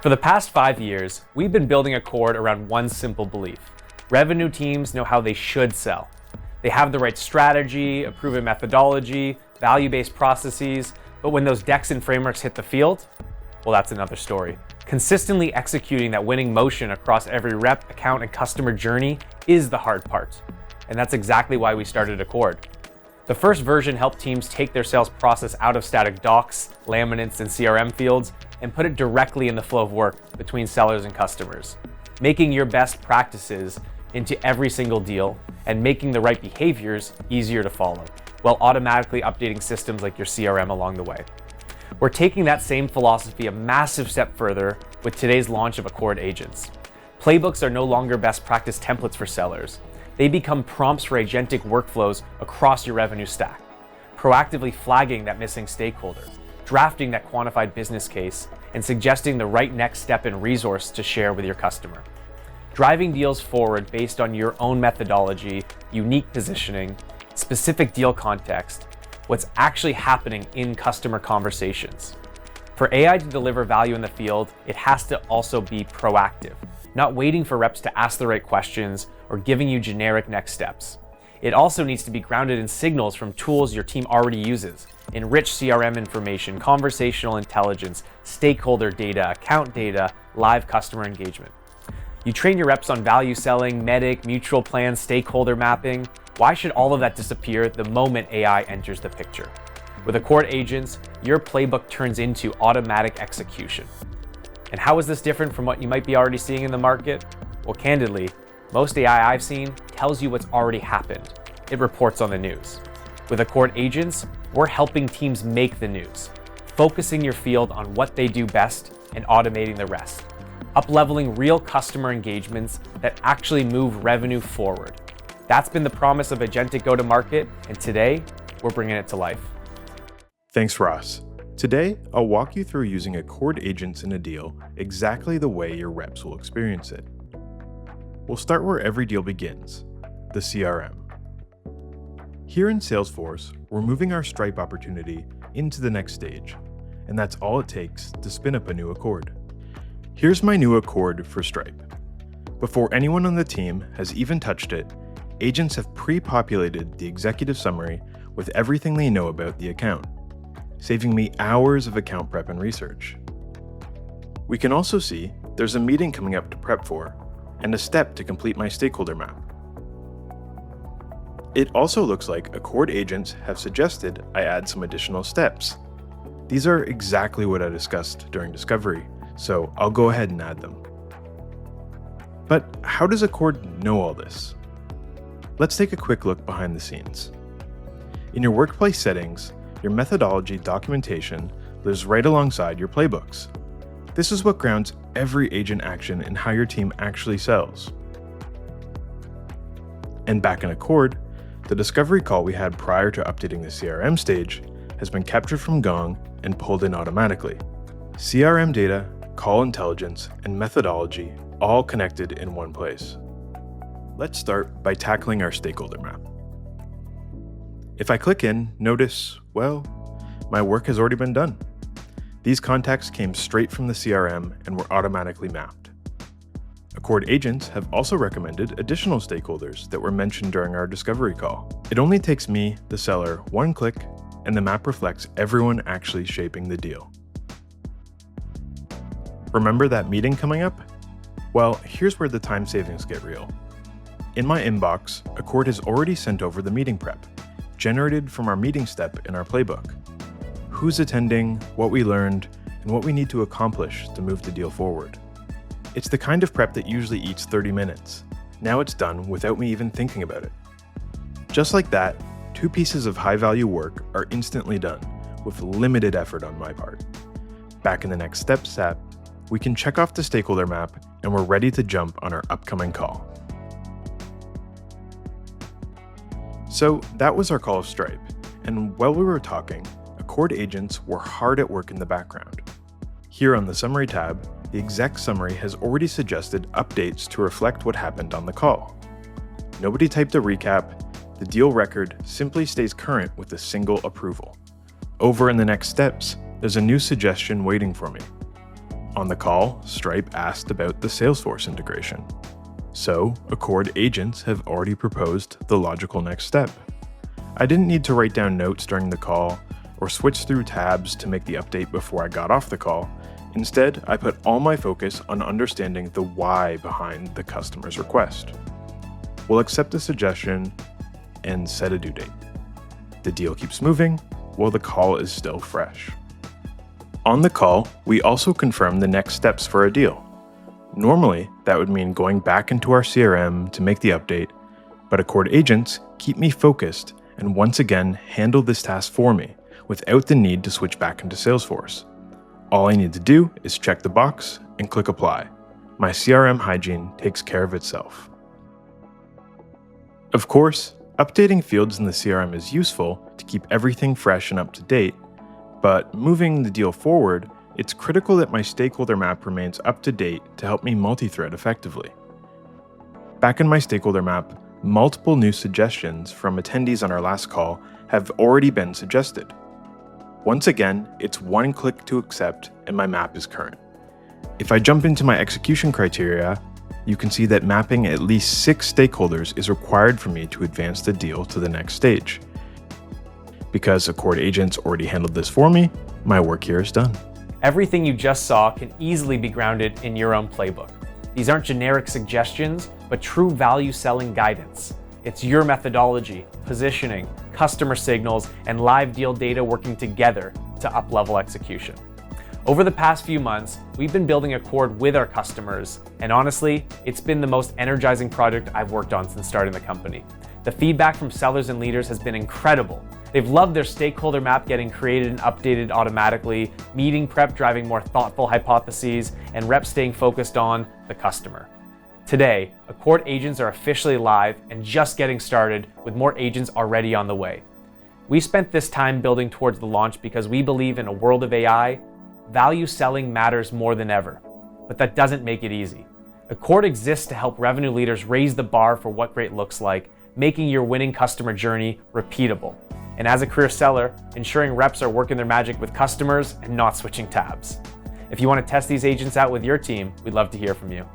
For the past 5 years, we've been building Accord around one simple belief. Revenue teams know how they should sell. They have the right strategy, a proven methodology, value-based processes, but when those decks and frameworks hit the field, well, that's another story. Consistently executing that winning motion across every rep, account, and customer journey is the hard part. And that's exactly why we started Accord. The first version helped teams take their sales process out of static docs, laminates, and CRM fields and put it directly in the flow of work between sellers and customers, making your best practices into every single deal and making the right behaviors easier to follow, while automatically updating systems like your CRM along the way. We're taking that same philosophy a massive step further with today's launch of Accord Agents. Playbooks are no longer best practice templates for sellers. They become prompts for agentic workflows across your revenue stack, proactively flagging that missing stakeholder, drafting that quantified business case, and suggesting the right next step and resource to share with your customer. Driving deals forward based on your own methodology, unique positioning, specific deal context, what's actually happening in customer conversations. For AI to deliver value in the field, it has to also be proactive, not waiting for reps to ask the right questions or giving you generic next steps. It also needs to be grounded in signals from tools your team already uses, enrich CRM information, conversational intelligence, stakeholder data, account data, live customer engagement. You train your reps on value selling, medic, mutual plans, stakeholder mapping. Why should all of that disappear the moment AI enters the picture? With Accord Agents, your playbook turns into automatic execution. And how is this different from what you might be already seeing in the market? Well, candidly, most AI I've seen tells you what's already happened. It reports on the news. With Accord Agents, we're helping teams make the news, focusing your field on what they do best and automating the rest, up-leveling real customer engagements that actually move revenue forward. That's been the promise of agentic go-to-market, and today, we're bringing it to life. Thanks, Ross. Today, I'll walk you through using Accord Agents in a deal exactly the way your reps will experience it. We'll start where every deal begins, the CRM. Here in Salesforce, we're moving our Stripe opportunity into the next stage, and that's all it takes to spin up a new Accord. Here's my new Accord for Stripe. Before anyone on the team has even touched it, agents have pre-populated the executive summary with everything they know about the account, saving me hours of account prep and research. We can also see there's a meeting coming up to prep for, and a step to complete my stakeholder map. It also looks like Accord Agents have suggested I add some additional steps. These are exactly what I discussed during discovery, so I'll go ahead and add them. But how does Accord know all this? Let's take a quick look behind the scenes. In your workplace settings, your methodology documentation lives right alongside your playbooks. This is what grounds every agent action in how your team actually sells. And back in Accord, the discovery call we had prior to updating the CRM stage has been captured from Gong and pulled in automatically. CRM data, call intelligence, and methodology all connected in one place. Let's start by tackling our stakeholder map. If I click in, notice, well, my work has already been done. These contacts came straight from the CRM and were automatically mapped. Accord Agents have also recommended additional stakeholders that were mentioned during our discovery call. It only takes me, the seller, one click, and the map reflects everyone actually shaping the deal. Remember that meeting coming up? Well, here's where the time savings get real. In my inbox, Accord has already sent over the meeting prep, generated from our meeting step in our playbook. Who's attending, what we learned, and what we need to accomplish to move the deal forward. It's the kind of prep that usually eats 30 minutes. Now it's done without me even thinking about it. Just like that, 2 pieces of high-value work are instantly done, with limited effort on my part. Back in the next steps tab, we can check off the stakeholder map, and we're ready to jump on our upcoming call. So that was our call of Stripe, and while we were talking, Accord Agents were hard at work in the background. Here on the Summary tab, the exec summary has already suggested updates to reflect what happened on the call. Nobody typed a recap, the deal record simply stays current with a single approval. Over in the next steps, there's a new suggestion waiting for me. On the call, Stripe asked about the Salesforce integration. So, Accord agents have already proposed the logical next step. I didn't need to write down notes during the call or switch through tabs to make the update before I got off the call. Instead, I put all my focus on understanding the why behind the customer's request. We'll accept the suggestion and set a due date. The deal keeps moving while the call is still fresh. On the call, we also confirm the next steps for a deal. Normally, that would mean going back into our CRM to make the update, but Accord agents keep me focused and once again handle this task for me without the need to switch back into Salesforce. All I need to do is check the box and click apply. My CRM hygiene takes care of itself. Of course, updating fields in the CRM is useful to keep everything fresh and up to date, but moving the deal forward, it's critical that my stakeholder map remains up to date to help me multi-thread effectively. Back in my stakeholder map, multiple new suggestions from attendees on our last call have already been suggested. Once again, it's one click to accept and my map is current. If I jump into my execution criteria, you can see that mapping at least 6 stakeholders is required for me to advance the deal to the next stage. Because Accord agents already handled this for me, my work here is done. Everything you just saw can easily be grounded in your own playbook. These aren't generic suggestions, but true value selling guidance. It's your methodology, positioning, customer signals, and live deal data working together to up-level execution. Over the past few months, we've been building Accord with our customers, and honestly, it's been the most energizing project I've worked on since starting the company. The feedback from sellers and leaders has been incredible. They've loved their stakeholder map getting created and updated automatically, meeting prep driving more thoughtful hypotheses, and reps staying focused on the customer. Today, Accord agents are officially live and just getting started, with more agents already on the way. We spent this time building towards the launch because we believe in a world of AI, value selling matters more than ever, but that doesn't make it easy. Accord exists to help revenue leaders raise the bar for what great looks like, making your winning customer journey repeatable. And as a career seller, ensuring reps are working their magic with customers and not switching tabs. If you want to test these agents out with your team, we'd love to hear from you.